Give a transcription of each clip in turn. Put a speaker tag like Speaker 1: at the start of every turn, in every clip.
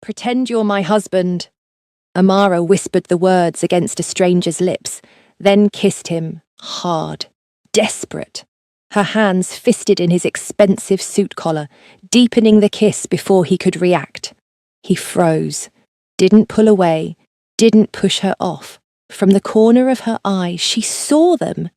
Speaker 1: Pretend you're my husband." Amara whispered the words against a stranger's lips, then kissed him, hard, desperate. Her hands fisted in his expensive suit collar, deepening the kiss before he could react. He froze, didn't pull away, didn't push her off. From the corner of her eye, she saw them.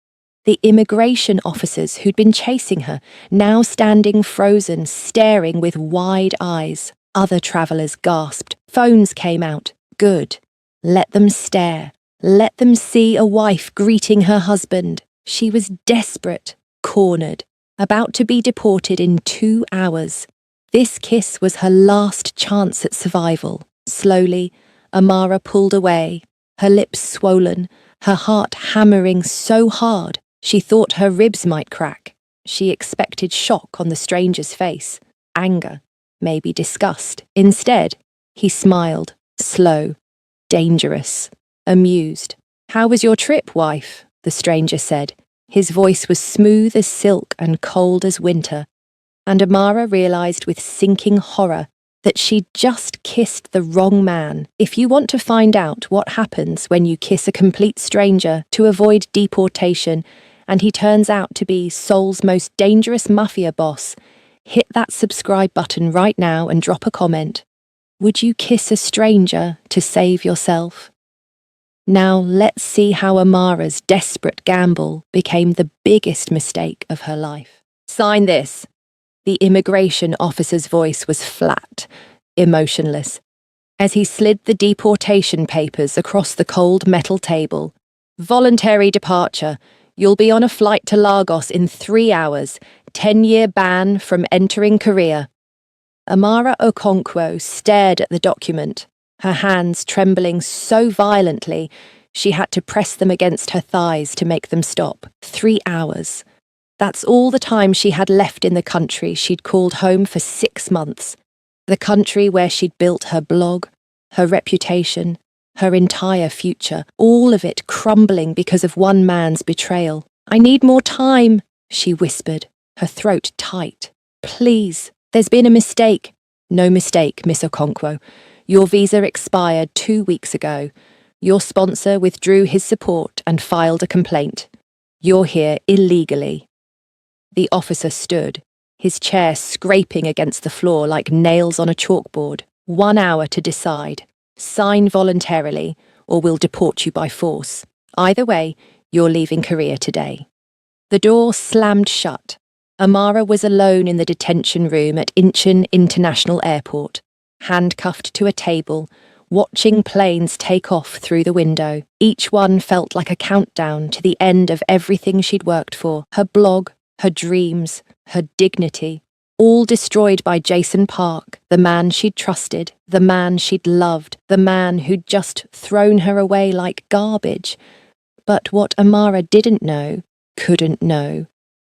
Speaker 1: The immigration officers who'd been chasing her, now standing frozen, staring with wide eyes. Other travellers gasped. Phones came out. Good. Let them stare. Let them see a wife greeting her husband. She was desperate, cornered, about to be deported in 2 hours. This kiss was her last chance at survival. Slowly, Amara pulled away, her lips swollen, her heart hammering so hard she thought her ribs might crack. She expected shock on the stranger's face, anger, maybe disgust. Instead, he smiled, slow, dangerous, amused. "How was your trip, wife?" the stranger said. His voice was smooth as silk and cold as winter, and Amara realized with sinking horror that she'd just kissed the wrong man. If you want to find out what happens when you kiss a complete stranger to avoid deportation, and he turns out to be Seoul's most dangerous mafia boss, hit that subscribe button right now and drop a comment. Would you kiss a stranger to save yourself? Now let's see how Amara's desperate gamble became the biggest mistake of her life. "Sign this." The immigration officer's voice was flat, emotionless, as he slid the deportation papers across the cold metal table. "Voluntary departure. You'll be on a flight to Lagos in 3 hours. 10-year ban from entering Korea." Amara Okonkwo stared at the document, her hands trembling so violently she had to press them against her thighs to make them stop. 3 hours. That's all the time she had left in the country she'd called home for 6 months. The country where she'd built her blog, her reputation, her entire future, all of it crumbling because of one man's betrayal. "I need more time," she whispered, her throat tight. "Please, there's been a mistake." "No mistake, Miss Okonkwo. Your visa expired 2 weeks ago. Your sponsor withdrew his support and filed a complaint. You're here illegally." The officer stood, his chair scraping against the floor like nails on a chalkboard. 1 hour to decide. Sign voluntarily, or we'll deport you by force. Either way, you're leaving Korea today. The door slammed shut. Amara was alone in the detention room at Incheon International Airport, handcuffed to a table, watching planes take off through the window. Each one felt like a countdown to the end of everything she'd worked for. Her blog, her dreams, her dignity, all destroyed by Jason Park, the man she'd trusted, the man she'd loved, the man who'd just thrown her away like garbage. But what Amara didn't know, couldn't know,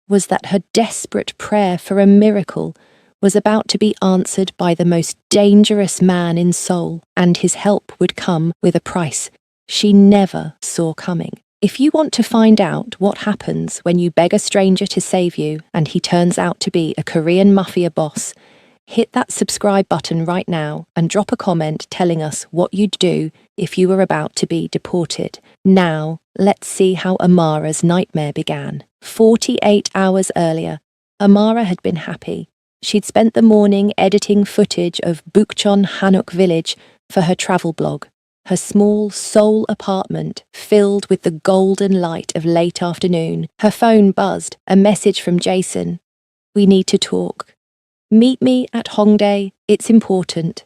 Speaker 1: was that her desperate prayer for a miracle was about to be answered by the most dangerous man in Seoul, and his help would come with a price she never saw coming. If you want to find out what happens when you beg a stranger to save you and he turns out to be a Korean mafia boss, hit that subscribe button right now and drop a comment telling us what you'd do if you were about to be deported. Now, let's see how Amara's nightmare began. 48 hours earlier, Amara had been happy. She'd spent the morning editing footage of Bukchon Hanok village for her travel blog. Her small Seoul apartment filled with the golden light of late afternoon. Her phone buzzed, a message from Jason. "We need to talk. Meet me at Hongdae, it's important."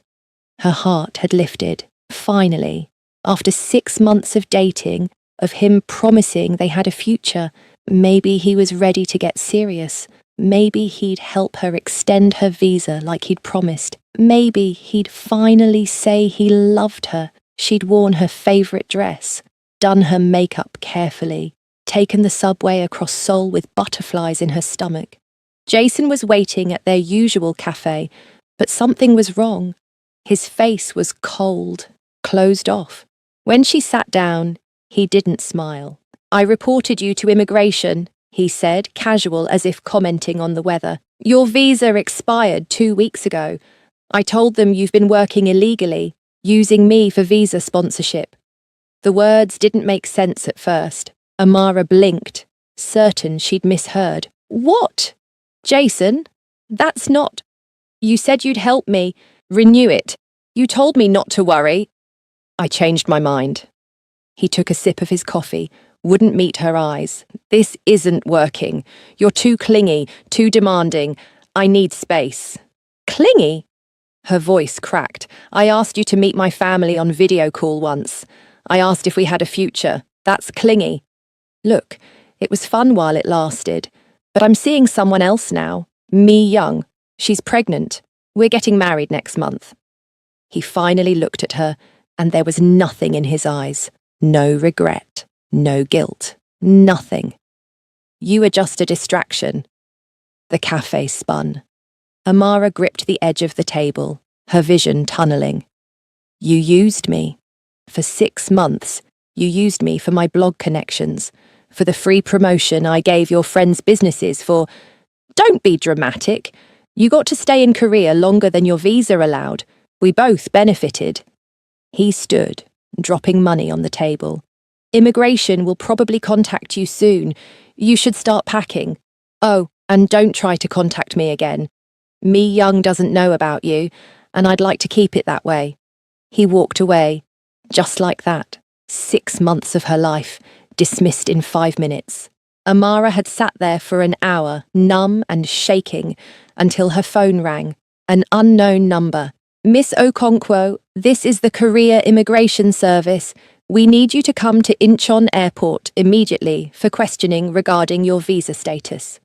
Speaker 1: Her heart had lifted, finally, after 6 months of dating, of him promising they had a future. Maybe he was ready to get serious. Maybe he'd help her extend her visa like he'd promised. Maybe he'd finally say he loved her. She'd worn her favourite dress, done her makeup carefully, taken the subway across Seoul with butterflies in her stomach. Jason was waiting at their usual cafe, but something was wrong. His face was cold, closed off. When she sat down, he didn't smile. "I reported you to immigration," he said, casual as if commenting on the weather. "Your visa expired 2 weeks ago. I told them you've been working illegally, using me for visa sponsorship. The words didn't make sense at first. Amara blinked, certain she'd misheard. What? Jason? That's not... You said you'd help me. Renew it. You told me not to worry. I changed my mind. He took a sip of his coffee, wouldn't meet her eyes. This isn't working. You're too clingy, too demanding. I need space. Clingy? Her voice cracked. I asked you to meet my family on video call once. I asked if we had a future. That's clingy. Look, it was fun while it lasted, but I'm seeing someone else now. Me Young. She's pregnant. We're getting married next month. He finally looked at her, and there was nothing in his eyes. No regret, no guilt, nothing. You are just a distraction. The cafe spun. Amara gripped the edge of the table, her vision tunneling. You used me. For 6 months, you used me for my blog connections, for the free promotion I gave your friends' businesses, for... Don't be dramatic. You got to stay in Korea longer than your visa allowed. We both benefited. He stood, dropping money on the table. Immigration will probably contact you soon. You should start packing. Oh, and don't try to contact me again. Me Young doesn't know about you, and I'd like to keep it that way. He walked away, just like that. 6 months of her life, dismissed in 5 minutes. Amara had sat there for an hour, numb and shaking, until her phone rang. An unknown number. Miss Okonkwo, this is the Korea Immigration Service. We need you to come to Incheon Airport immediately for questioning regarding your visa status.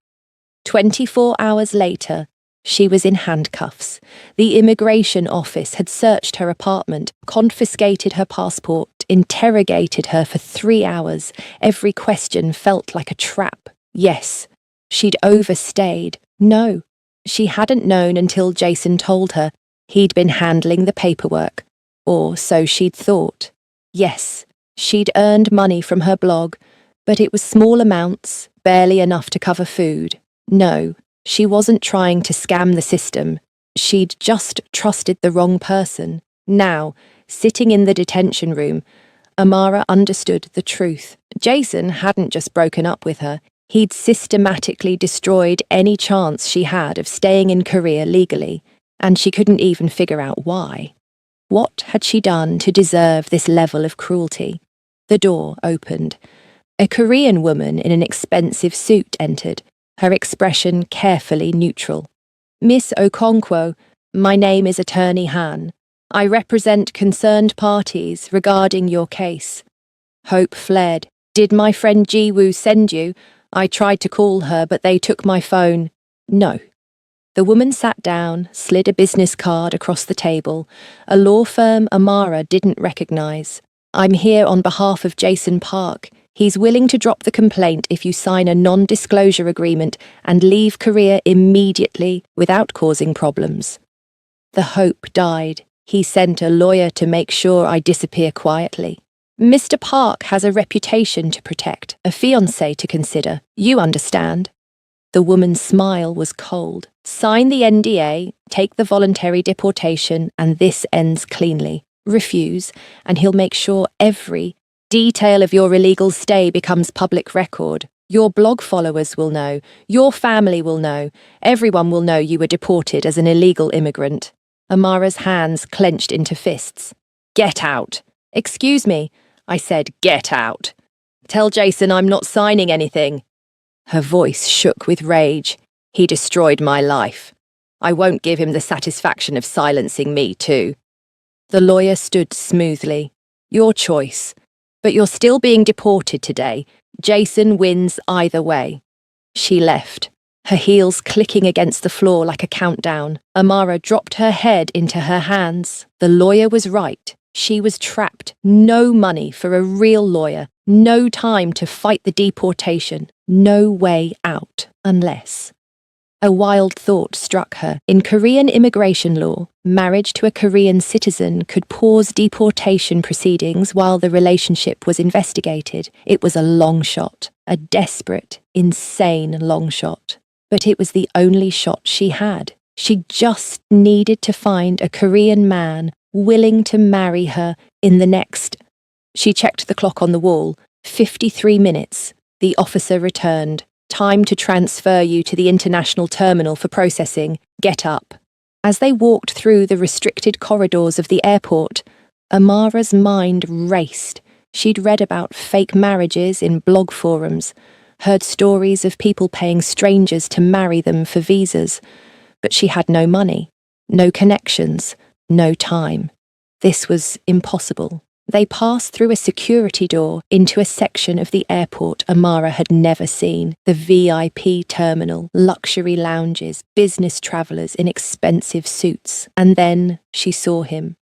Speaker 1: 24 hours later, she was in handcuffs. The immigration office had searched her apartment, confiscated her passport, interrogated her for 3 hours. Every question felt like a trap. Yes, she'd overstayed. No, she hadn't known until Jason told her. He'd been handling the paperwork, or so she'd thought. Yes, she'd earned money from her blog, but it was small amounts, barely enough to cover food. No, she wasn't trying to scam the system. She'd just trusted the wrong person. Now, sitting in the detention room, Amara understood the truth. Jason hadn't just broken up with her. He'd systematically destroyed any chance she had of staying in Korea legally, and she couldn't even figure out why. What had she done to deserve this level of cruelty? The door opened. A Korean woman in an expensive suit entered, her expression carefully neutral. Miss Okonkwo, my name is Attorney Han. I represent concerned parties regarding your case. Hope fled. Did my friend Ji-woo send you? I tried to call her, but they took my phone. No. The woman sat down, slid a business card across the table, a law firm Amara didn't recognize. I'm here on behalf of Jason Park. He's willing to drop the complaint if you sign a non-disclosure agreement and leave Korea immediately without causing problems. The hope died. He sent a lawyer to make sure I disappear quietly. Mr. Park has a reputation to protect, a fiancé to consider. You understand. The woman's smile was cold. Sign the NDA, take the voluntary deportation, and this ends cleanly. Refuse, and he'll make sure every detail of your illegal stay becomes public record. Your blog followers will know. Your family will know. Everyone will know you were deported as an illegal immigrant. Amara's hands clenched into fists. Get out. Excuse me. I said, get out. Tell Jason I'm not signing anything. Her voice shook with rage. He destroyed my life. I won't give him the satisfaction of silencing me too. The lawyer stood smoothly. Your choice. But you're still being deported today. Jason wins either way. She left, her heels clicking against the floor like a countdown. Amara dropped her head into her hands. The lawyer was right. She was trapped. No money for a real lawyer. No time to fight the deportation. No way out, unless... A wild thought struck her. In Korean immigration law, marriage to a Korean citizen could pause deportation proceedings while the relationship was investigated. It was a long shot, a desperate, insane long shot. But it was the only shot she had. She just needed to find a Korean man willing to marry her in the next... She checked the clock on the wall. 53 minutes. The officer returned. Time to transfer you to the international terminal for processing. Get up. As they walked through the restricted corridors of the airport, Amara's mind raced. She'd read about fake marriages in blog forums, heard stories of people paying strangers to marry them for visas, but she had no money, no connections, no time. This was impossible. They passed through a security door into a section of the airport Amara had never seen. The VIP terminal, luxury lounges, business travellers in expensive suits. And then she saw him.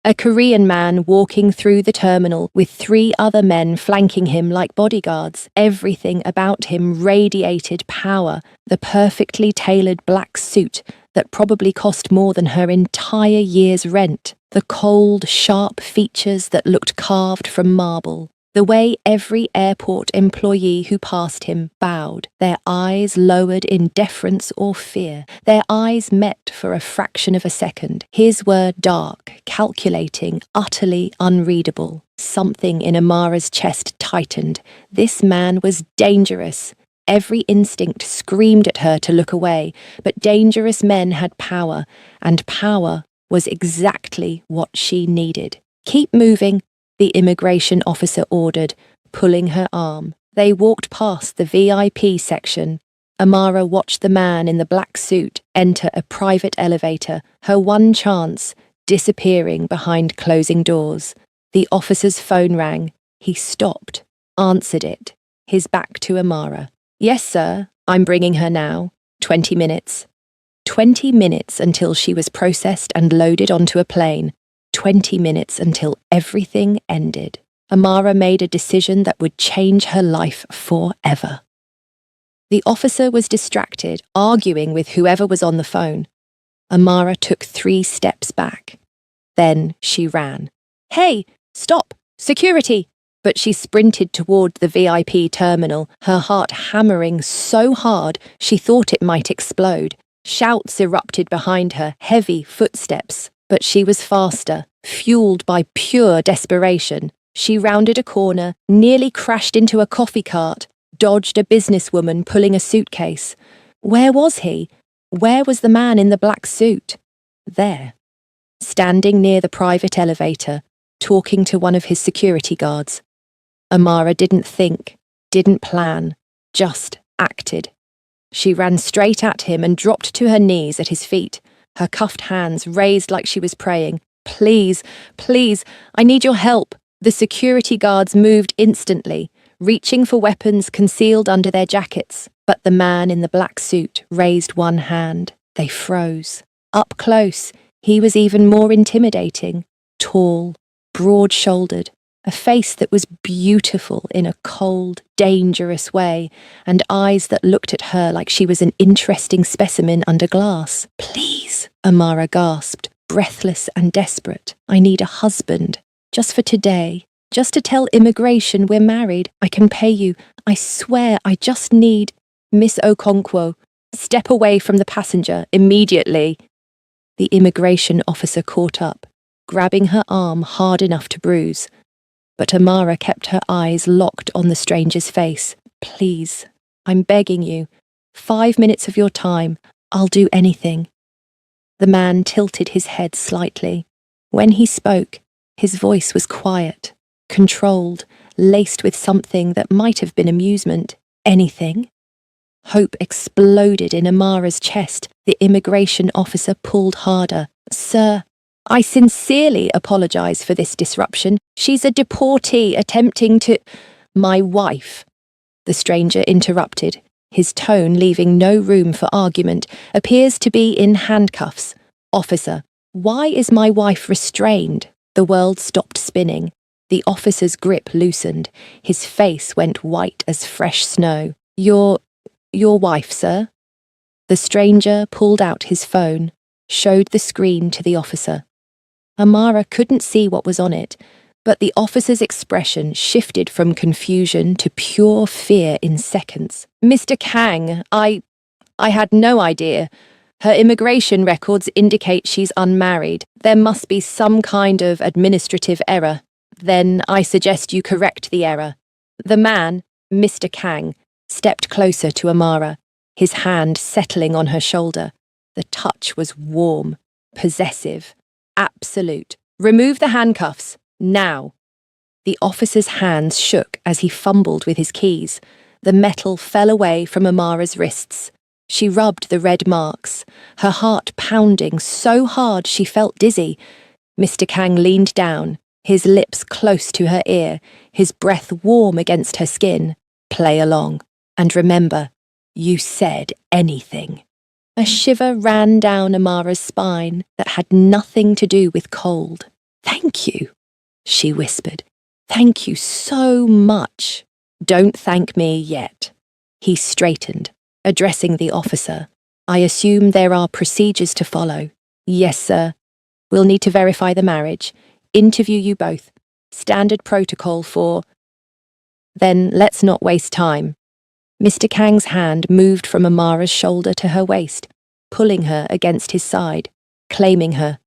Speaker 1: A Korean man walking through the terminal with 3 other men flanking him like bodyguards. Everything about him radiated power, the perfectly tailored black suit that probably cost more than her entire year's rent, the cold, sharp features that looked carved from marble, the way every airport employee who passed him bowed, their eyes lowered in deference or fear. Their eyes met for a fraction of a second. His were dark, calculating, utterly unreadable. Something in Amara's chest tightened. This man was dangerous. Every instinct screamed at her to look away, but dangerous men had power, and power was exactly what she needed. Keep moving, the immigration officer ordered, pulling her arm. They walked past the VIP section. Amara watched the man in the black suit enter a private elevator, her one chance, disappearing behind closing doors. The officer's phone rang. He stopped, answered it, his back to Amara. Yes, sir, I'm bringing her now. 20 minutes. 20 minutes until she was processed and loaded onto a plane. 20 minutes until everything ended. Amara made a decision that would change her life forever. The officer was distracted, arguing with whoever was on the phone. Amara took 3 steps back. Then she ran. Hey, stop! Security! But she sprinted toward the VIP terminal, her heart hammering so hard she thought it might explode. Shouts erupted behind her, heavy footsteps. But she was faster, fueled by pure desperation. She rounded a corner, nearly crashed into a coffee cart, dodged a businesswoman pulling a suitcase. Where was he? Where was the man in the black suit? There, standing near the private elevator, talking to one of his security guards. Amara didn't think, didn't plan, just acted. She ran straight at him and dropped to her knees at his feet, her cuffed hands raised like she was praying. Please, please, I need your help. The security guards moved instantly, reaching for weapons concealed under their jackets. But the man in the black suit raised one hand. They froze. Up close, he was even more intimidating. Tall, broad-shouldered, a face that was beautiful in a cold, dangerous way, and eyes that looked at her like she was an interesting specimen under glass. Please, Amara gasped, breathless and desperate. I need a husband. Just for today. Just to tell immigration we're married. I can pay you. I swear I just need... Miss Okonkwo, step away from the passenger immediately. The immigration officer caught up, grabbing her arm hard enough to bruise. But Amara kept her eyes locked on the stranger's face. Please, I'm begging you. 5 minutes of your time. I'll do anything. The man tilted his head slightly. When he spoke, his voice was quiet, controlled, laced with something that might have been amusement. Anything? Hope exploded in Amara's chest. The immigration officer pulled harder. Sir, I sincerely apologize for this disruption. She's a deportee attempting to... My wife, the stranger interrupted, his tone leaving no room for argument, appears to be in handcuffs. Officer, why is my wife restrained? The world stopped spinning. The officer's grip loosened. His face went white as fresh snow. Your wife, sir? The stranger pulled out his phone, showed the screen to the officer. Amara couldn't see what was on it, but the officer's expression shifted from confusion to pure fear in seconds. Mr. Kang, I had no idea. Her immigration records indicate she's unmarried. There must be some kind of administrative error. Then I suggest you correct the error. The man, Mr. Kang, stepped closer to Amara, his hand settling on her shoulder. The touch was warm, possessive, absolute. Remove the handcuffs, now. The officer's hands shook as he fumbled with his keys. The metal fell away from Amara's wrists. She rubbed the red marks, her heart pounding so hard she felt dizzy. Mr. Kang leaned down, his lips close to her ear, his breath warm against her skin. Play along. And remember, you said anything. A shiver ran down Amara's spine that had nothing to do with cold. Thank you, she whispered. Thank you so much. Don't thank me yet. He straightened, addressing the officer. I assume there are procedures to follow. Yes, sir. We'll need to verify the marriage, interview you both. Standard protocol for... Then let's not waste time. Mr. Kang's hand moved from Amara's shoulder to her waist, pulling her against his side, claiming her.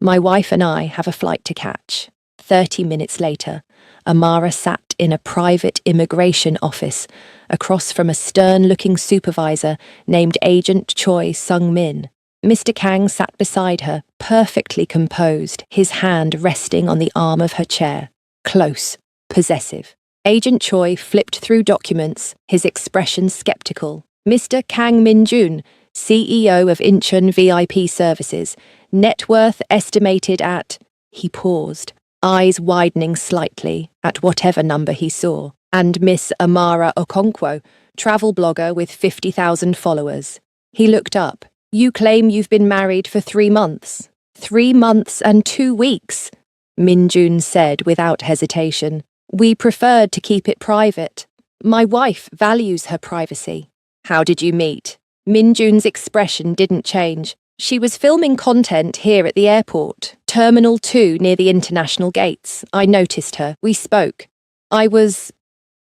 Speaker 1: My wife and I have a flight to catch. 30 minutes later, Amara sat in a private immigration office across from a stern-looking supervisor named Agent Choi Sung-min. Mr. Kang sat beside her, perfectly composed, his hand resting on the arm of her chair. Close, possessive. Agent Choi flipped through documents, his expression skeptical. Mr. Kang Min-jun, CEO of Incheon VIP Services, net worth estimated at... He paused, eyes widening slightly at whatever number he saw. And Miss Amara Okonkwo, travel blogger with 50,000 followers. He looked up. You claim you've been married for 3 months. 3 months and 2 weeks, Min-jun said without hesitation. We preferred to keep it private. My wife values her privacy. How did you meet? Min-jun's expression didn't change. She was filming content here at the airport, Terminal 2 near the international gates. I noticed her. We spoke. I was...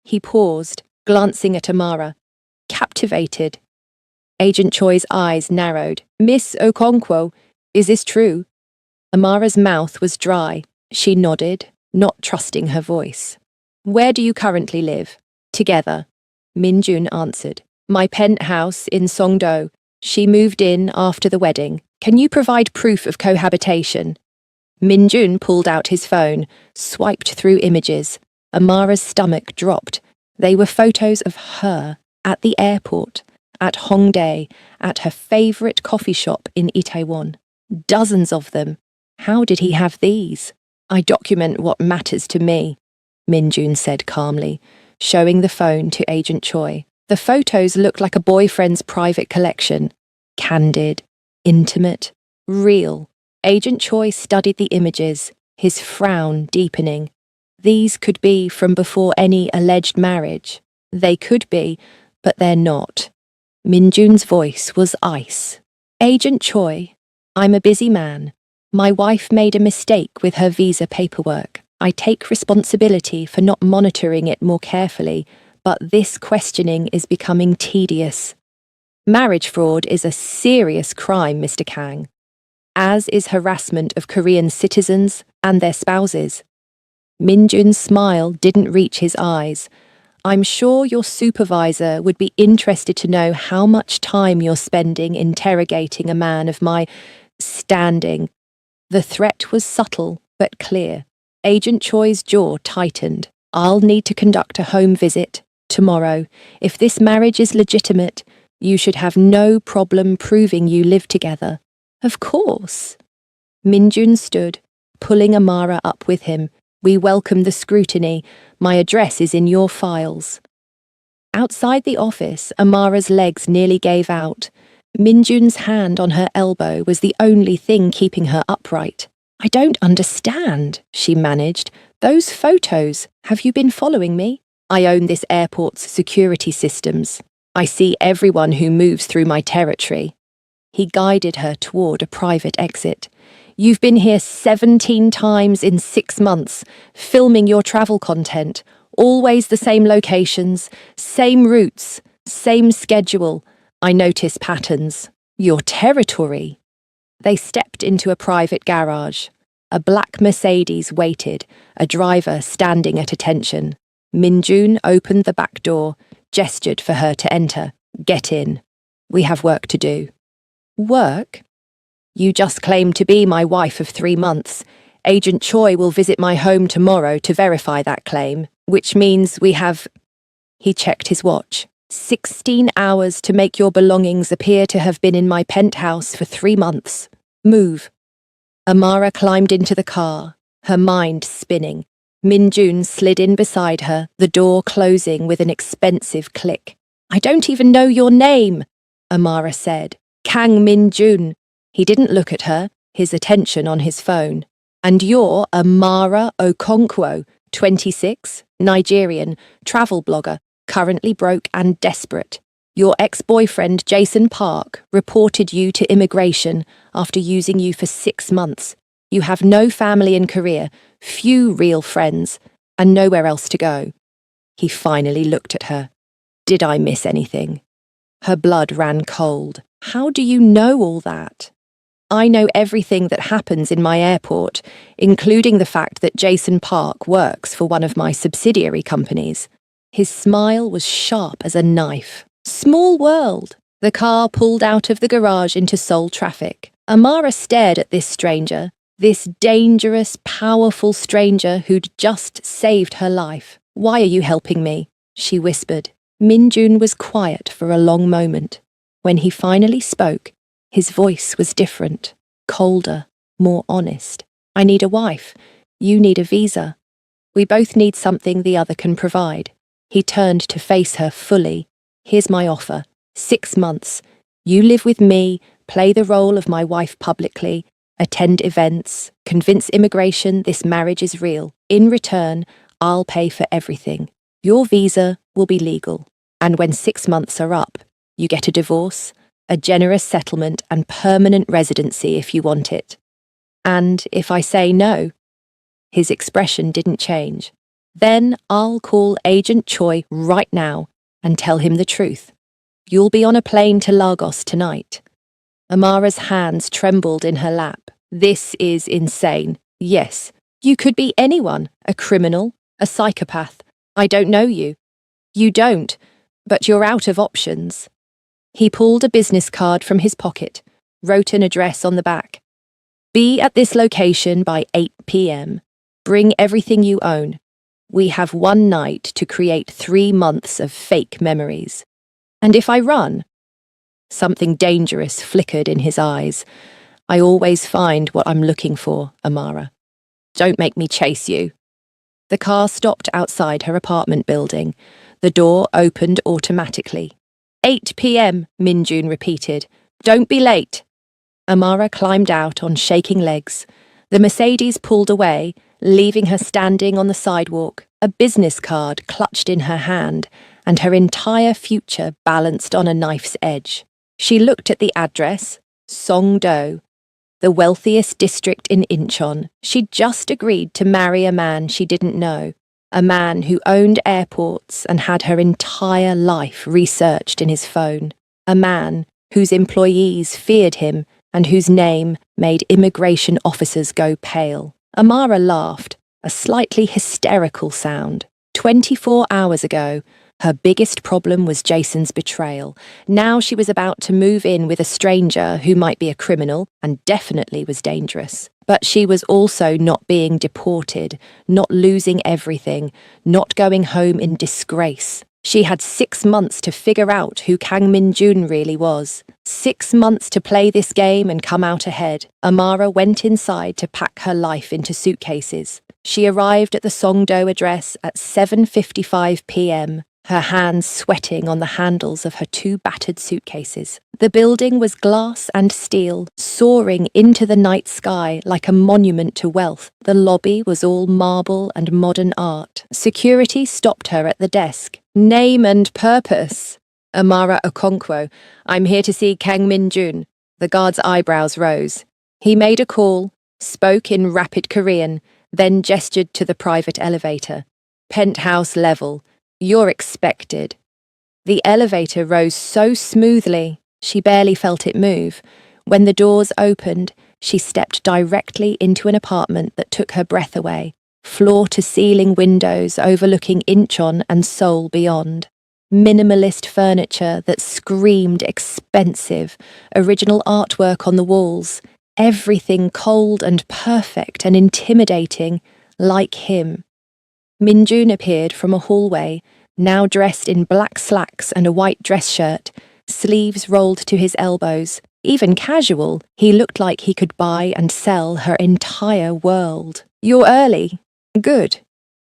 Speaker 1: He paused, glancing at Amara. Captivated. Agent Choi's eyes narrowed. Miss Okonkwo, is this true? Amara's mouth was dry. She nodded, not trusting her voice. Where do you currently live? Together. Min-jun answered. My penthouse in Songdo. She moved in after the wedding. Can you provide proof of cohabitation? Min-jun pulled out his phone, swiped through images. Amara's stomach dropped. They were photos of her at the airport, at Hongdae, at her favourite coffee shop in Itaewon. Dozens of them. How did he have these? I document what matters to me, Min-jun said calmly, showing the phone to Agent Choi. The photos looked like a boyfriend's private collection. Candid, intimate, real. Agent Choi studied the images, his frown deepening. These could be from before any alleged marriage. They could be, but they're not. Min-jun's voice was ice. Agent Choi, I'm a busy man. My wife made a mistake with her visa paperwork. I take responsibility for not monitoring it more carefully, but this questioning is becoming tedious. Marriage fraud is a serious crime, Mr. Kang, as is harassment of Korean citizens and their spouses. Min-jun's smile didn't reach his eyes. I'm sure your supervisor would be interested to know how much time you're spending interrogating a man of my standing. The threat was subtle but clear. Agent Choi's jaw tightened. I'll need to conduct a home visit tomorrow. If this marriage is legitimate, you should have no problem proving you live together. Of course. Min-jun stood, pulling Amara up with him. We welcome the scrutiny. My address is in your files. Outside the office, Amara's legs nearly gave out. Min-jun's hand on her elbow was the only thing keeping her upright. I don't understand, she managed. Those photos, have you been following me? I own this airport's security systems. I see everyone who moves through my territory. He guided her toward a private exit. You've been here 17 times in 6 months, filming your travel content. Always the same locations, same routes, same schedule. I notice patterns. Your territory. They stepped into a private garage. A black Mercedes waited, a driver standing at attention. Minjun opened the back door, gestured for her to enter. Get in. We have work to do. Work? You just claimed to be my wife of 3 months. Agent Choi will visit my home tomorrow to verify that claim, which means we have... He checked his watch. 16 hours to make your belongings appear to have been in my penthouse for 3 months. Move. Amara climbed into the car, her mind spinning. Minjun slid in beside her, the door closing with an expensive click. I don't even know your name, Amara said. Kang Minjun. He didn't look at her, his attention on his phone. And you're Amara Okonkwo, 26, Nigerian, travel blogger, currently broke and desperate. Your ex-boyfriend, Jason Park, reported you to immigration after using you for 6 months. You have no family in Korea, few real friends, and nowhere else to go. He finally looked at her. Did I miss anything? Her blood ran cold. How do you know all that? I know everything that happens in my airport, including the fact that Jason Park works for one of my subsidiary companies. His smile was sharp as a knife. Small world. The car pulled out of the garage into Seoul traffic. Amara stared at this stranger, this dangerous, powerful stranger who'd just saved her life. Why are you helping me? She whispered. Minjun was quiet for a long moment. When he finally spoke, his voice was different, colder, more honest. I need a wife. You need a visa. We both need something the other can provide. He turned to face her fully. Here's my offer. 6 months. You live with me, play the role of my wife publicly, attend events, convince immigration this marriage is real. In return, I'll pay for everything. Your visa will be legal. And when 6 months are up, you get a divorce, a generous settlement and permanent residency if you want it. And if I say no? His expression didn't change. Then I'll call Agent Choi right now and tell him the truth. You'll be on a plane to Lagos tonight. Amara's hands trembled in her lap. This is insane. Yes, you could be anyone, a criminal, a psychopath. I don't know you. You don't, but you're out of options. He pulled a business card from his pocket, wrote an address on the back. Be at this location by 8 p.m. Bring everything you own. We have 1 night to create 3 months of fake memories. And if I run? Something dangerous flickered in his eyes. I always find what I'm looking for, Amara. Don't make me chase you. The car stopped outside her apartment building. The door opened automatically. 8 p.m., Minjun repeated. Don't be late. Amara climbed out on shaking legs. The Mercedes pulled away, leaving her standing on the sidewalk, a business card clutched in her hand, and her entire future balanced on a knife's edge. She looked at the address, Songdo, the wealthiest district in Incheon. She'd just agreed to marry a man she didn't know, a man who owned airports and had her entire life researched in his phone, a man whose employees feared him and whose name made immigration officers go pale. Amara laughed, a slightly hysterical sound. 24 hours ago, her biggest problem was Jason's betrayal. Now she was about to move in with a stranger who might be a criminal and definitely was dangerous. But she was also not being deported, not losing everything, not going home in disgrace. She had 6 months to figure out who Kang Min-jun really was. 6 months to play this game and come out ahead. Amara went inside to pack her life into suitcases. She arrived at the Songdo address at 7:55 p.m., her hands sweating on the handles of her 2 battered suitcases. The building was glass and steel, soaring into the night sky like a monument to wealth. The lobby was all marble and modern art. Security stopped her at the desk. Name and purpose. Amara Okonkwo. I'm here to see Kang Min-jun. The guard's eyebrows rose. He made a call, spoke in rapid Korean, then gestured to the private elevator. Penthouse level. You're expected. The elevator rose so smoothly, She barely felt it move. When the doors opened, she stepped directly into an apartment that took her breath away, floor-to-ceiling windows overlooking Incheon and Seoul beyond. Minimalist furniture that screamed expensive, original artwork on the walls, everything cold and perfect and intimidating, like him. Minjun appeared from a hallway, now dressed in black slacks and a white dress shirt, sleeves rolled to his elbows. Even casual, he looked like he could buy and sell her entire world. "You're early. Good."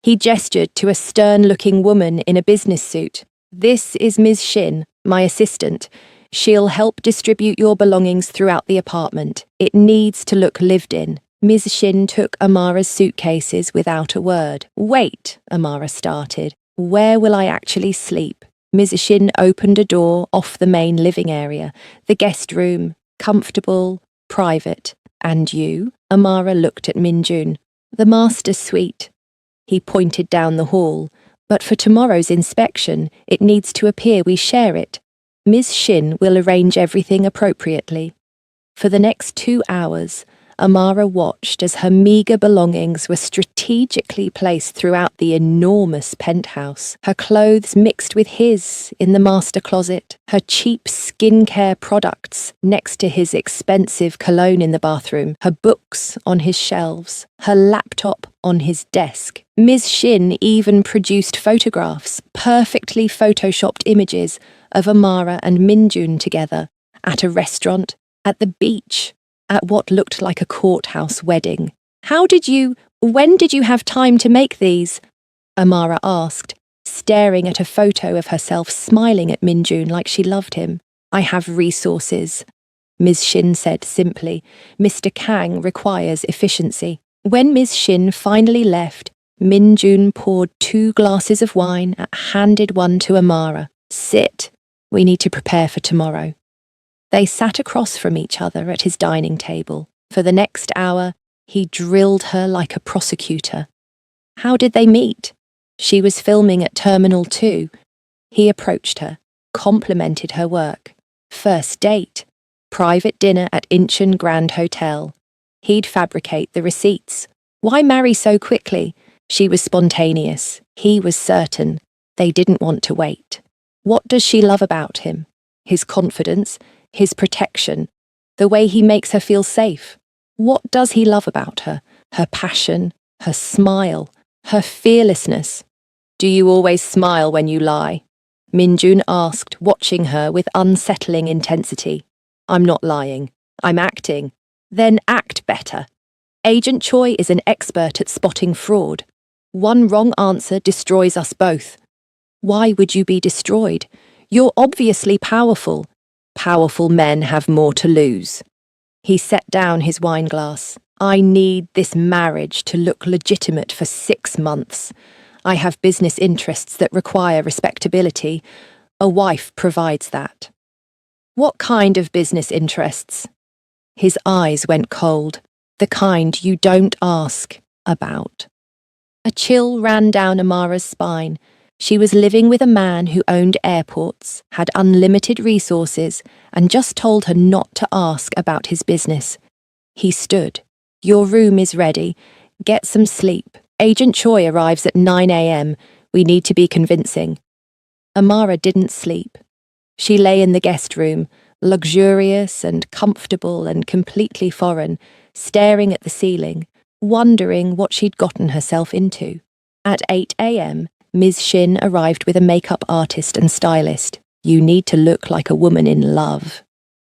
Speaker 1: He gestured to a stern-looking woman in a business suit. "This is Ms. Shin, my assistant. She'll help distribute your belongings throughout the apartment. It needs to look lived in." Ms. Shin took Amara's suitcases without a word. "Wait," Amara started. "Where will I actually sleep?" Ms. Shin opened a door off the main living area, the guest room, comfortable, private. "And you?" Amara looked at Minjun. "The master suite." He pointed down the hall. "But for tomorrow's inspection, it needs to appear we share it. Ms. Shin will arrange everything appropriately." For the next 2 hours, Amara watched as her meagre belongings were strategically placed throughout the enormous penthouse. Her clothes mixed with his in the master closet, her cheap skincare products next to his expensive cologne in the bathroom, her books on his shelves, her laptop on his desk. Ms. Shin even produced photographs, perfectly photoshopped images of Amara and Minjun together, at a restaurant, at the beach, at what looked like a courthouse wedding. When did you have time to make these?" Amara asked, staring at a photo of herself smiling at Minjun like she loved him. "I have resources," Ms. Shin said simply. "Mr. Kang requires efficiency." When Ms. Shin finally left, Minjun poured 2 glasses of wine and handed one to Amara. "Sit. We need to prepare for tomorrow." They sat across from each other at his dining table. For the next hour, he drilled her like a prosecutor. How did they meet? She was filming at Terminal 2. He approached her, complimented her work. First date, private dinner at Incheon Grand Hotel. He'd fabricate the receipts. Why marry so quickly? She was spontaneous. He was certain. They didn't want to wait. What does she love about him? His confidence, his protection, the way he makes her feel safe. What does he love about her? Her passion, her smile, her fearlessness. "Do you always smile when you lie?" Minjun asked, watching her with unsettling intensity. "I'm not lying. I'm acting." "Then act better." Agent Choi is an expert at spotting fraud. One wrong answer destroys us both. Why would you be destroyed? You're obviously powerful. Powerful men have more to lose. He set down his wine glass. "I need this marriage to look legitimate for 6 months. I have business interests that require respectability. A wife provides that." "What kind of business interests?" His eyes went cold. "The kind you don't ask about." A chill ran down Amara's spine. She was living with a man who owned airports, had unlimited resources, and just told her not to ask about his business. He stood. "Your room is ready. Get some sleep. Agent Choi arrives at 9 a.m. We need to be convincing." Amara didn't sleep. She lay in the guest room, luxurious and comfortable and completely foreign, staring at the ceiling, wondering what she'd gotten herself into. At 8 a.m., Ms. Shin arrived with a makeup artist and stylist. "You need to look like a woman in love,"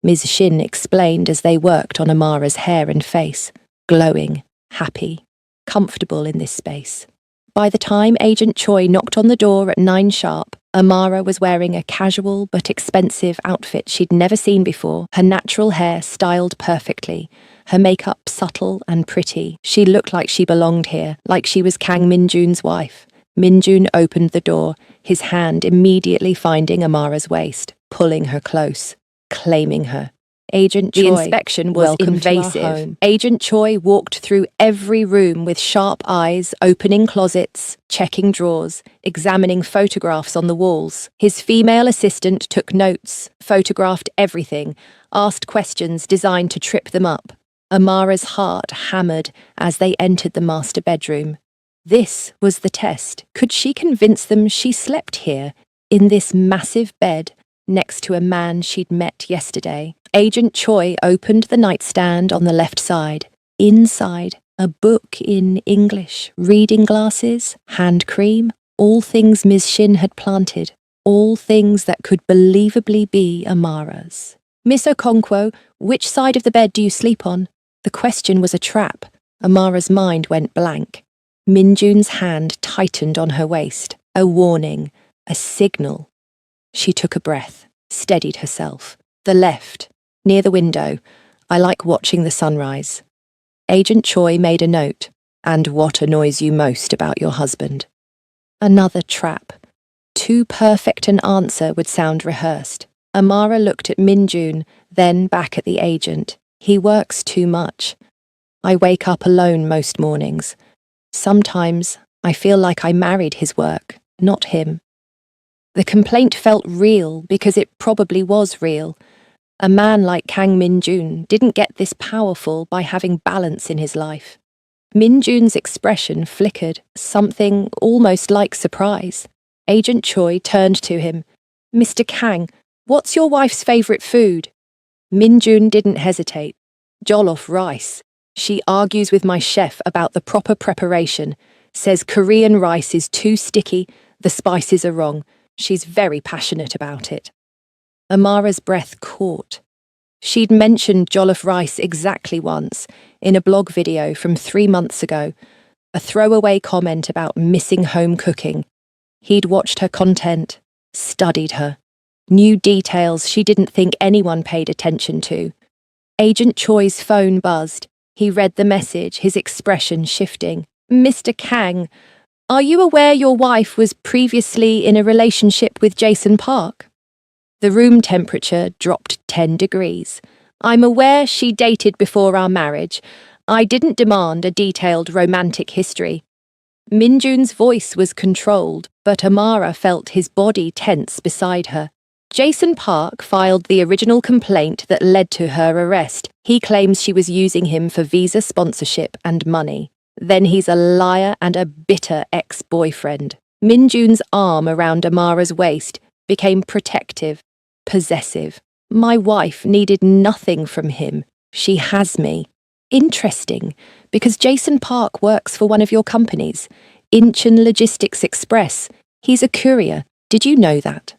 Speaker 1: Ms. Shin explained as they worked on Amara's hair and face. Glowing, happy, comfortable in this space. By the time Agent Choi knocked on the door at 9 sharp, Amara was wearing a casual but expensive outfit she'd never seen before, her natural hair styled perfectly, her makeup subtle and pretty. She looked like she belonged here, like she was Kang Minjun's wife. Minjun opened the door, his hand immediately finding Amara's waist, pulling her close, claiming her. Agent Choi. The inspection was invasive. Agent Choi walked through every room with sharp eyes, opening closets, checking drawers, examining photographs on the walls. His female assistant took notes, photographed everything, asked questions designed to trip them up. Amara's heart hammered as they entered the master bedroom. This was the test. Could she convince them she slept here, in this massive bed, next to a man she'd met yesterday? Agent Choi opened the nightstand on the left side. Inside, a book in English, reading glasses, hand cream, all things Ms. Shin had planted, all things that could believably be Amara's. Miss Okonkwo, which side of the bed do you sleep on? The question was a trap. Amara's mind went blank. Minjun's hand tightened on her waist. A warning, a signal. She took a breath, steadied herself. The left, near the window. I like watching the sunrise. Agent Choi made a note. And what annoys you most about your husband? Another trap. Too perfect an answer would sound rehearsed. Amara looked at Minjun, then back at the agent. He works too much. I wake up alone most mornings. Sometimes I feel like I married his work, not him. The complaint felt real because it probably was real. A man like Kang Minjun didn't get this powerful by having balance in his life. Minjun's expression flickered, something almost like surprise. Agent Choi turned to him. Mr. Kang, what's your wife's favourite food? Minjun didn't hesitate. Jollof rice. She argues with my chef about the proper preparation, says Korean rice is too sticky, the spices are wrong. She's very passionate about it. Amara's breath caught. She'd mentioned jollof rice exactly once, in a blog video from 3 months ago, a throwaway comment about missing home cooking. He'd watched her content, studied her, knew details she didn't think anyone paid attention to. Agent Choi's phone buzzed. He read the message, his expression shifting. Mr. Kang, are you aware your wife was previously in a relationship with Jason Park? The room temperature dropped 10 degrees. I'm aware she dated before our marriage. I didn't demand a detailed romantic history. Minjun's voice was controlled, but Amara felt his body tense beside her. Jason Park filed the original complaint that led to her arrest. He claims she was using him for visa sponsorship and money. Then he's a liar and a bitter ex-boyfriend. Minjun's arm around Amara's waist became protective, possessive. My wife needed nothing from him. She has me. Interesting, because Jason Park works for one of your companies, Incheon Logistics Express. He's a courier. Did you know that?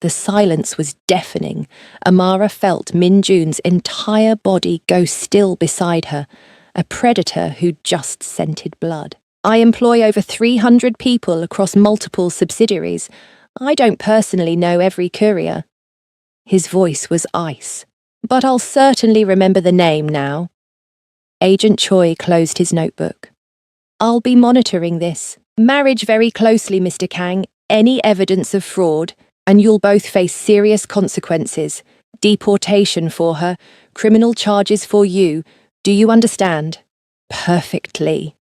Speaker 1: The silence was deafening. Amara felt Minjun's entire body go still beside her, a predator who just scented blood. I employ over 300 people across multiple subsidiaries. I don't personally know every courier. His voice was ice. But I'll certainly remember the name now. Agent Choi closed his notebook. I'll be monitoring this. Marriage very closely, Mr. Kang. Any evidence of fraud, and you'll both face serious consequences. Deportation for her, criminal charges for you. Do you understand? Perfectly.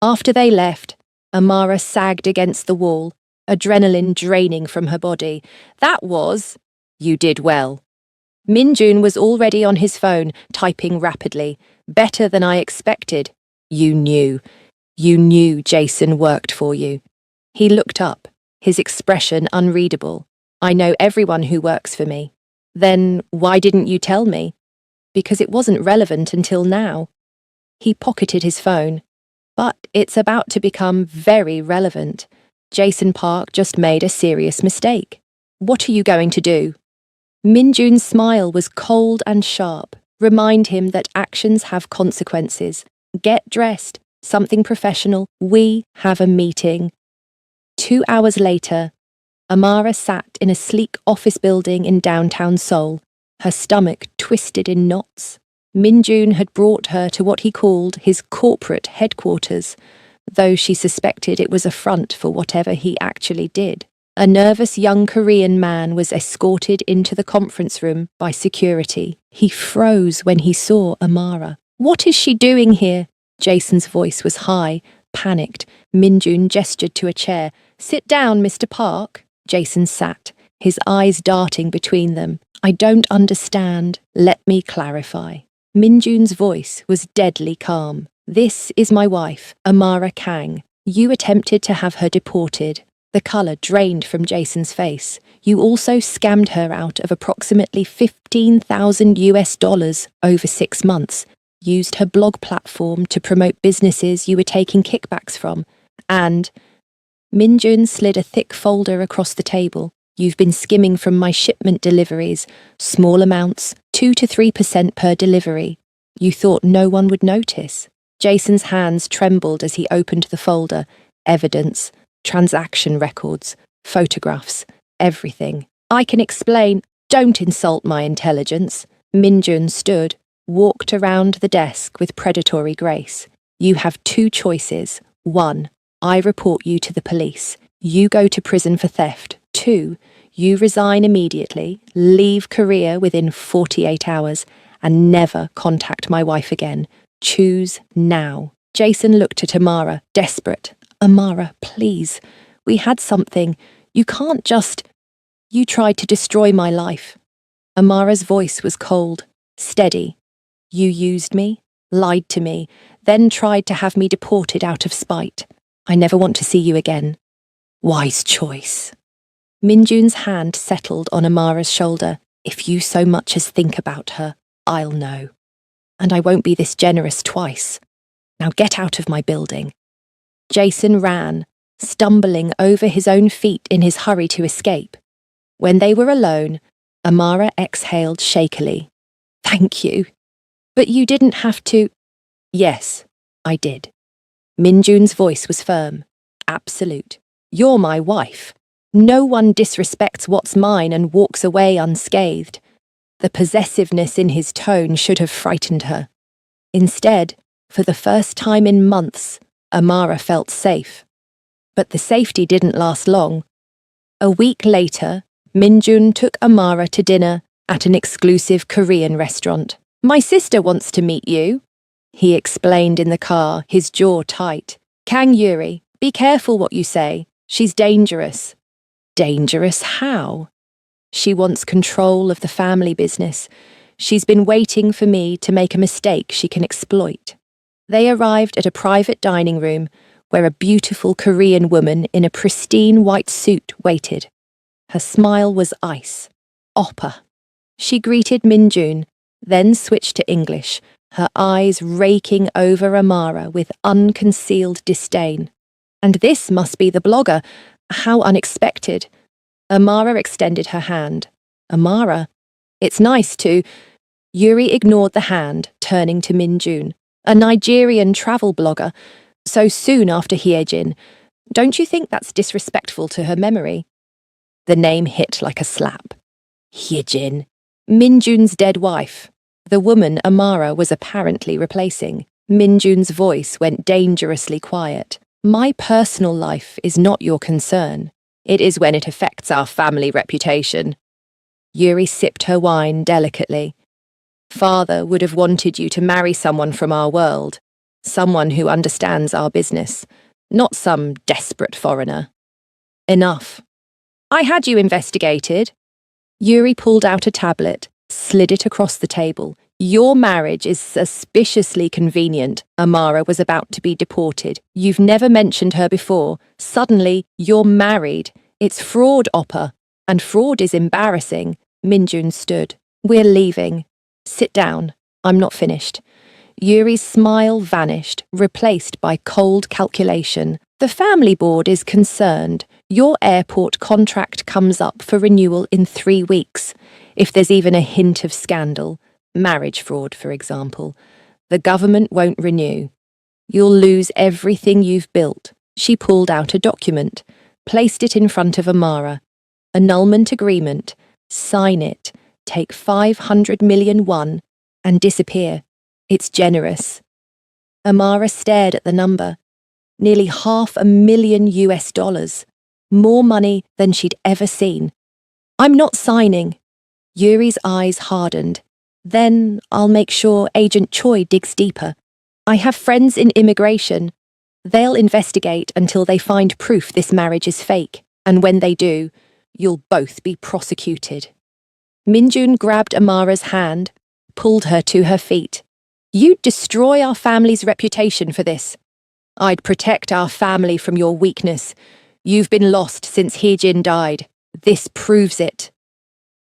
Speaker 1: After they left, Amara sagged against the wall, adrenaline draining from her body. That was... You did well. Minjun was already on his phone, typing rapidly. Better than I expected. You knew. You knew Jason worked for you. He looked up, his expression unreadable. I know everyone who works for me. Then why didn't you tell me? Because it wasn't relevant until now. He pocketed his phone. But it's about to become very relevant. Jason Park just made a serious mistake. What are you going to do? Minjun's smile was cold and sharp. Remind him that actions have consequences. Get dressed, something professional. We have a meeting. 2 hours later, Amara sat in a sleek office building in downtown Seoul, her stomach twisted in knots. Minjun had brought her to what he called his corporate headquarters, though she suspected it was a front for whatever he actually did. A nervous young Korean man was escorted into the conference room by security. He froze when he saw Amara. "What is she doing here?" Jason's voice was high, panicked. Minjun gestured to a chair. "Sit down, Mr. Park." Jason sat, his eyes darting between them. "I don't understand. Let me clarify." Minjun's voice was deadly calm. "This is my wife, Amara Kang. You attempted to have her deported." The colour drained from Jason's face. "You also scammed her out of approximately $15,000 over 6 months, used her blog platform to promote businesses you were taking kickbacks from, and..." Minjun slid a thick folder across the table. "You've been skimming from my shipment deliveries, small amounts, 2 to 3% per delivery. You thought no one would notice." Jason's hands trembled as he opened the folder. Evidence, transaction records, photographs, everything. "I can explain." "Don't insult my intelligence." Minjun stood, walked around the desk with predatory grace. "You have 2 choices. 1, I report you to the police. You go to prison for theft. 2, you resign immediately, leave Korea within 48 hours, and never contact my wife again. Choose now." Jason looked at Amara, desperate. "Amara, please. We had something. You can't just..." "You tried to destroy my life." Amara's voice was cold, steady. "You used me, lied to me, then tried to have me deported out of spite. I never want to see you again." "Wise choice." Minjun's hand settled on Amara's shoulder. "If you so much as think about her, I'll know. And I won't be this generous twice. Now get out of my building." Jason ran, stumbling over his own feet in his hurry to escape. When they were alone, Amara exhaled shakily. "Thank you. But you didn't have to..." "Yes, I did." Minjun's voice was firm, absolute. "You're my wife. No one disrespects what's mine and walks away unscathed." The possessiveness in his tone should have frightened her. Instead, for the first time in months, Amara felt safe. But the safety didn't last long. A week later, Minjun took Amara to dinner at an exclusive Korean restaurant. "My sister wants to meet you," he explained in the car, his jaw tight. "Kang Yuri, be careful what you say. She's dangerous." "Dangerous how?" "She wants control of the family business. She's been waiting for me to make a mistake she can exploit." They arrived at a private dining room where a beautiful Korean woman in a pristine white suit waited. Her smile was ice. "Oppa." She greeted Minjun, then switched to English, her eyes raking over Amara with unconcealed disdain. "And this must be the blogger. How unexpected." Amara extended her hand. "Amara, it's nice to..." Yuri ignored the hand, turning to Minjun. "A Nigerian travel blogger, so soon after Hyejin. Don't you think that's disrespectful to her memory?" The name hit like a slap. Hyejin. Minjun's dead wife. The woman Amara was apparently replacing. Minjun's voice went dangerously quiet. "My personal life is not your concern. It is when it affects our family reputation." Yuri sipped her wine delicately. "Father would have wanted you to marry someone from our world, someone who understands our business, not some desperate foreigner." "Enough. I had you investigated." Yuri pulled out a tablet, slid it across the table. "Your marriage is suspiciously convenient. Amara was about to be deported. You've never mentioned her before. Suddenly, you're married. It's fraud, Oppa. And fraud is embarrassing." Minjun stood. "We're leaving." "Sit down. I'm not finished." Yuri's smile vanished, replaced by cold calculation. "The family board is concerned. Your airport contract comes up for renewal in 3 weeks. If there's even a hint of scandal, marriage fraud, for example, the government won't renew. You'll lose everything you've built." She pulled out a document, placed it in front of Amara. "Annulment agreement. Sign it. Take 500 million won and disappear. It's generous." Amara stared at the number. Nearly $500,000. more money than she'd ever seen. I'm not signing. Yuri's eyes hardened. Then I'll make sure Agent Choi digs deeper. I have friends in immigration. They'll investigate until they find proof this marriage is fake, and when they do, you'll both be prosecuted. Minjun grabbed Amara's hand, pulled her to her feet. You'd destroy our family's reputation for this. I'd protect our family from your weakness. You've been lost since Heejin died. This proves it.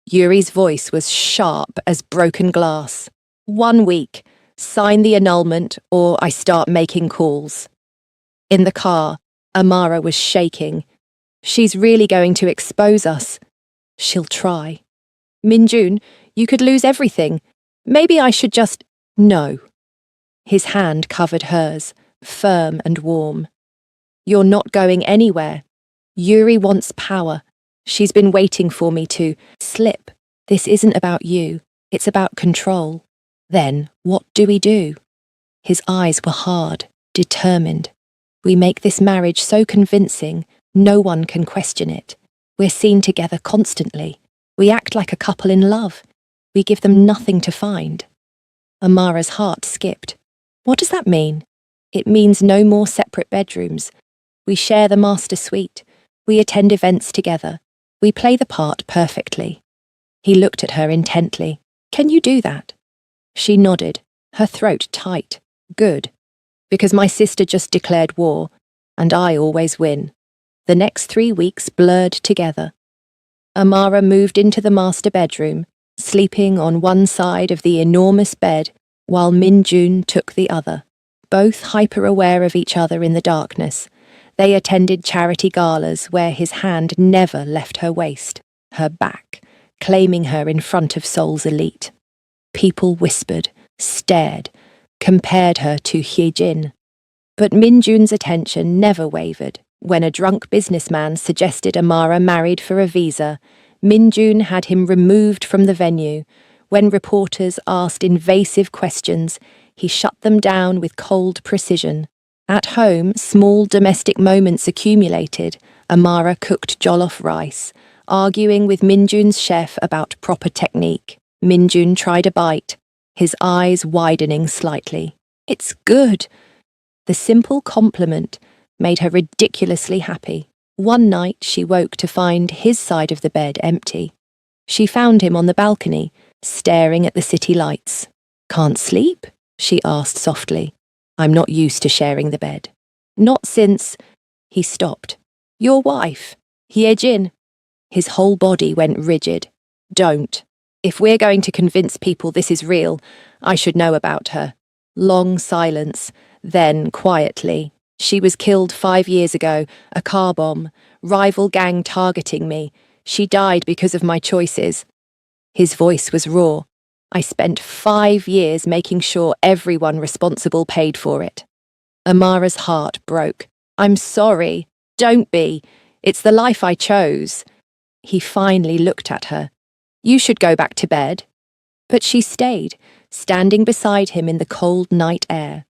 Speaker 1: Yuri's voice was sharp as broken glass. 1 week. Sign the annulment or I start making calls. In the car, Amara was shaking. She's really going to expose us. She'll try. Minjun, you could lose everything. Maybe I should just... No. His hand covered hers, firm and warm. You're not going anywhere. Yuri wants power. She's been waiting for me to slip. This isn't about you. It's about control. Then, what do we do? His eyes were hard, determined. We make this marriage so convincing, no one can question it. We're seen together constantly. We act like a couple in love. We give them nothing to find. Amara's heart skipped. What does that mean? It means no more separate bedrooms. We share the master suite. We attend events together. We play the part perfectly. He looked at her intently. Can you do that? She nodded, her throat tight. Good. Because my sister just declared war, and I always win. The next 3 weeks blurred together. Amara moved into the master bedroom, sleeping on one side of the enormous bed, while Minjun took the other. Both hyper-aware of each other in the darkness, they attended charity galas where his hand never left her waist, her back, claiming her in front of Seoul's elite. People whispered, stared, compared her to Hyejin. But Minjun's attention never wavered. When a drunk businessman suggested Amara married for a visa, Minjun had him removed from the venue. When reporters asked invasive questions, he shut them down with cold precision. At home, small domestic moments accumulated. Amara cooked jollof rice, arguing with Minjun's chef about proper technique. Minjun tried a bite, his eyes widening slightly. It's good. The simple compliment made her ridiculously happy. One night she woke to find his side of the bed empty. She found him on the balcony, staring at the city lights. Can't sleep? She asked softly. I'm not used to sharing the bed. Not since... He stopped. Your wife, Hyejin. His whole body went rigid. Don't. If we're going to convince people this is real, I should know about her. Long silence. Then, quietly. She was killed 5 years ago, a car bomb, rival gang targeting me. She died because of my choices. His voice was raw. I spent 5 years making sure everyone responsible paid for it. Amara's heart broke. I'm sorry. Don't be. It's the life I chose. He finally looked at her. You should go back to bed. But she stayed, standing beside him in the cold night air.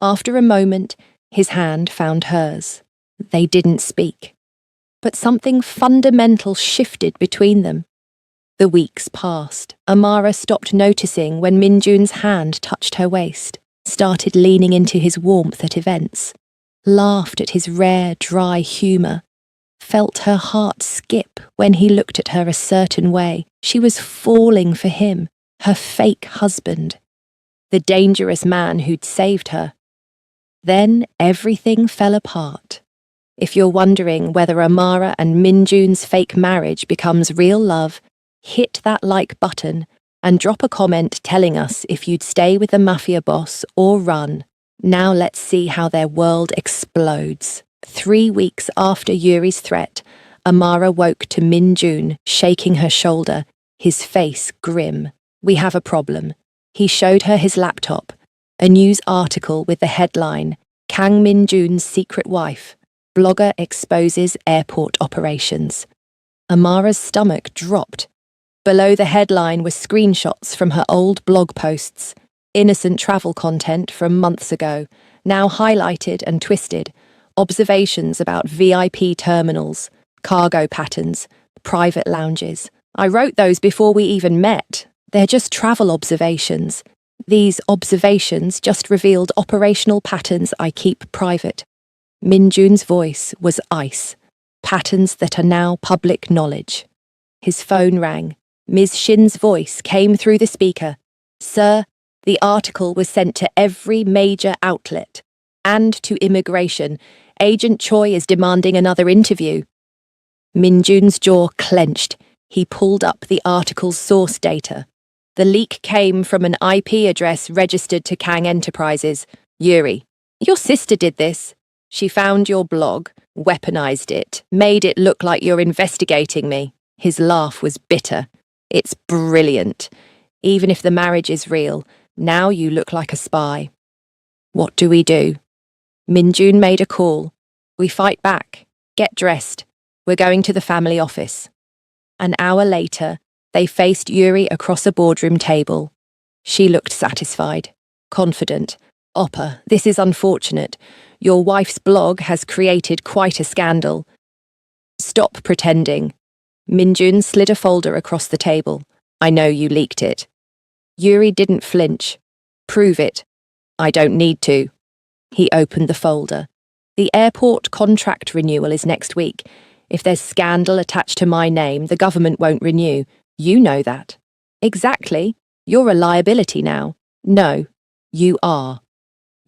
Speaker 1: After a moment, his hand found hers. They didn't speak. But something fundamental shifted between them. The weeks passed. Amara stopped noticing when Minjun's hand touched her waist, started leaning into his warmth at events, laughed at his rare, dry humour, felt her heart skip when he looked at her a certain way. She was falling for him, her fake husband, the dangerous man who'd saved her. Then everything fell apart. If you're wondering whether Amara and Minjun's fake marriage becomes real love, hit that like button and drop a comment telling us if you'd stay with the mafia boss or run. Now let's see how their world explodes. 3 weeks after Yuri's threat, Amara woke to Minjun shaking her shoulder, his face grim. We have a problem. He showed her his laptop, a news article with the headline, Kang Minjun's secret wife. Blogger exposes airport operations. Amara's stomach dropped. Below the headline were screenshots from her old blog posts, innocent travel content from months ago, now highlighted and twisted, observations about VIP terminals, cargo patterns, private lounges. I wrote those before we even met. They're just travel observations. These observations just revealed operational patterns I keep private. Minjun's voice was ice, patterns that are now public knowledge. His phone rang. Ms. Shin's voice came through the speaker. Sir, the article was sent to every major outlet and to immigration. Agent Choi is demanding another interview. Minjun's jaw clenched. He pulled up the article's source data. The leak came from an IP address registered to Kang Enterprises. Yuri, your sister did this. She found your blog, weaponized it, made it look like you're investigating me. His laugh was bitter. It's brilliant. Even if the marriage is real, now you look like a spy. What do we do? Minjun made a call. We fight back. Get dressed. We're going to the family office. An hour later, they faced Yuri across a boardroom table. She looked satisfied, confident. Oppa, this is unfortunate. Your wife's blog has created quite a scandal. Stop pretending. Minjun slid a folder across the table. I know you leaked it. Yuri didn't flinch. Prove it. I don't need to. He opened the folder. The airport contract renewal is next week. If there's scandal attached to my name, the government won't renew. You know that. Exactly. You're a liability now. No, you are.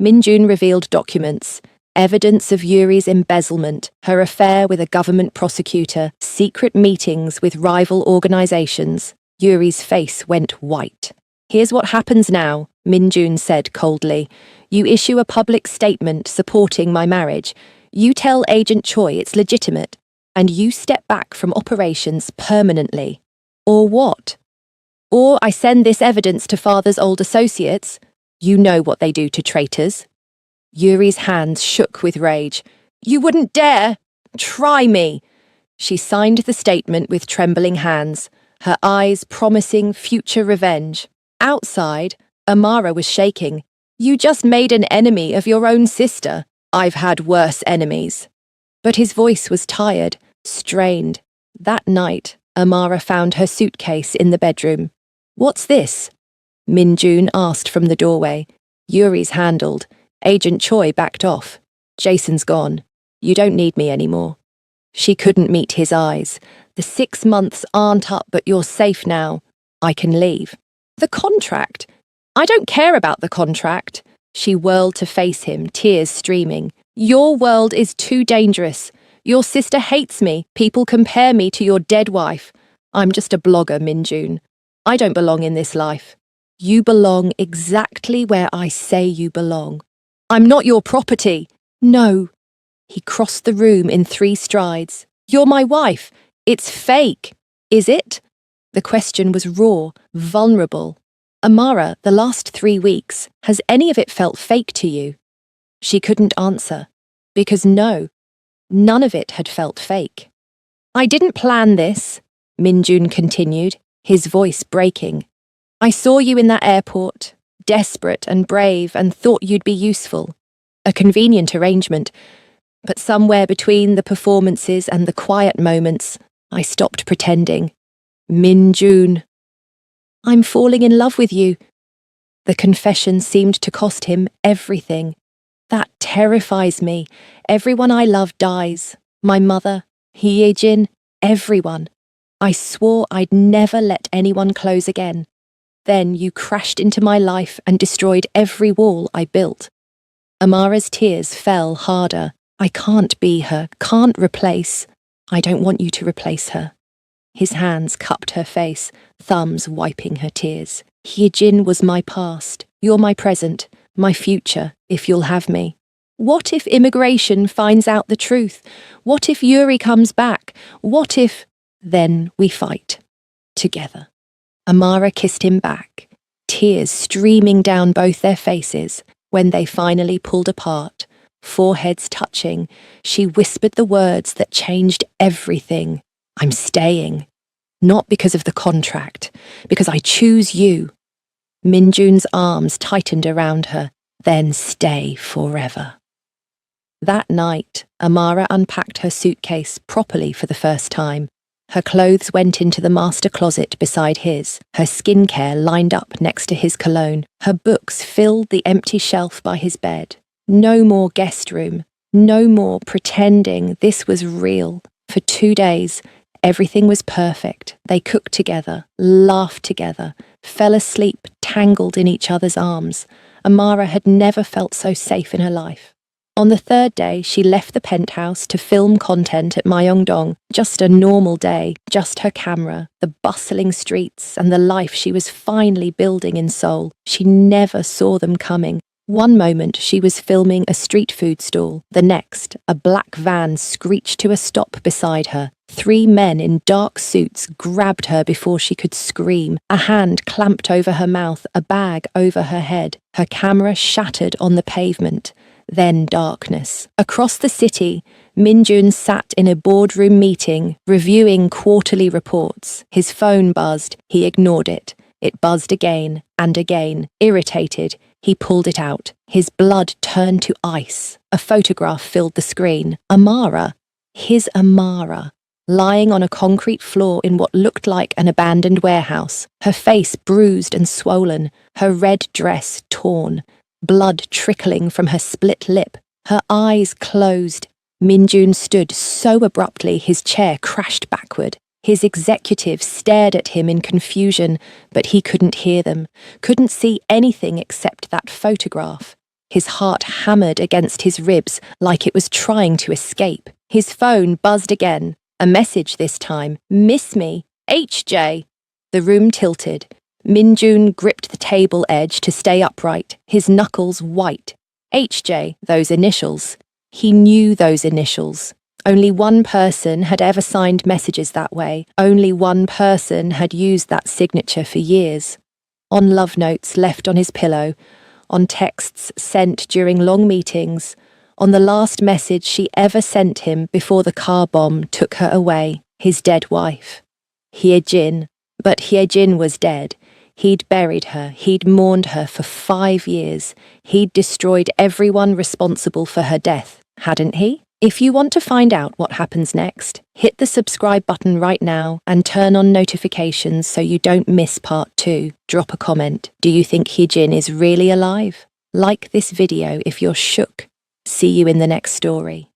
Speaker 1: Minjun revealed documents, evidence of Yuri's embezzlement, her affair with a government prosecutor, secret meetings with rival organizations. Yuri's face went white. Here's what happens now, Minjun said coldly. You issue a public statement supporting my marriage. You tell Agent Choi it's legitimate, and you step back from operations permanently. Or what? Or I send this evidence to father's old associates. You know what they do to traitors. Yuri's hands shook with rage. You wouldn't dare! Try me! She signed the statement with trembling hands, her eyes promising future revenge. Outside, Amara was shaking. You just made an enemy of your own sister. I've had worse enemies. But his voice was tired, strained. That night, Amara found her suitcase in the bedroom. What's this? Minjun asked from the doorway. Yuri's handled. Agent Choi backed off. Jason's gone. You don't need me anymore. She couldn't meet his eyes. The 6 months aren't up, but you're safe now. I can leave. The contract? I don't care about the contract. She whirled to face him, tears streaming. Your world is too dangerous. Your sister hates me. People compare me to your dead wife. I'm just a blogger, Minjun. I don't belong in this life. You belong exactly where I say you belong. I'm not your property. No. He crossed the room in 3 strides. You're my wife. It's fake. Is it? The question was raw, vulnerable. Amara, the last 3 weeks, has any of it felt fake to you? She couldn't answer, because no, none of it had felt fake. I didn't plan this, Minjun continued, his voice breaking. I saw you in that airport, desperate and brave, and thought you'd be useful. A convenient arrangement, but somewhere between the performances and the quiet moments, I stopped pretending. Minjun. I'm falling in love with you. The confession seemed to cost him everything. That terrifies me. Everyone I love dies. My mother, Hyejin, everyone. I swore I'd never let anyone close again. Then you crashed into my life and destroyed every wall I built. Amara's tears fell harder. I can't be her, can't replace. I don't want you to replace her. His hands cupped her face, thumbs wiping her tears. Hyejin was my past. You're my present, my future, if you'll have me. What if immigration finds out the truth? What if Yuri comes back? What if... Then we fight. Together. Amara kissed him back, tears streaming down both their faces. When they finally pulled apart, foreheads touching, she whispered the words that changed everything. I'm staying. Not because of the contract, because I choose you. Minjun's arms tightened around her, then stay forever. That night, Amara unpacked her suitcase properly for the first time. Her clothes went into the master closet beside his, her skincare lined up next to his cologne, her books filled the empty shelf by his bed. No more guest room, no more pretending this was real. For 2 days, everything was perfect. They cooked together, laughed together, fell asleep tangled in each other's arms. Amara had never felt so safe in her life. On the 3rd day, she left the penthouse to film content at Myeongdong. Just a normal day, just her camera, the bustling streets, and the life she was finally building in Seoul. She never saw them coming. One moment she was filming a street food stall. The next, a black van screeched to a stop beside her. 3 men in dark suits grabbed her before she could scream. A hand clamped over her mouth, a bag over her head. Her camera shattered on the pavement. Then darkness. Across the city, Min-jun sat in a boardroom meeting, reviewing quarterly reports. His phone buzzed. He ignored it. It buzzed again and again. Irritated, he pulled it out. His blood turned to ice. A photograph filled the screen. Amara, his Amara, lying on a concrete floor in what looked like an abandoned warehouse. Her face bruised and swollen, her red dress torn. Blood trickling from her split lip, her eyes closed. Min-jun stood so abruptly his chair crashed backward. His executives stared at him in confusion, but he couldn't hear them, couldn't see anything except that photograph. His heart hammered against his ribs like it was trying to escape. His phone buzzed again, a message this time. "Miss me, HJ." The room tilted. Min-jun gripped the table edge to stay upright, his knuckles white. HJ, those initials. He knew those initials. Only one person had ever signed messages that way. Only one person had used that signature for years. On love notes left on his pillow, on texts sent during long meetings, on the last message she ever sent him before the car bomb took her away, his dead wife. Hyejin. But Hyejin was dead. He'd buried her, he'd mourned her for 5 years. He'd destroyed everyone responsible for her death, hadn't he? If you want to find out what happens next, hit the subscribe button right now and turn on notifications so you don't miss part 2. Drop a comment. Do you think Hyejin is really alive? Like this video if you're shook. See you in the next story.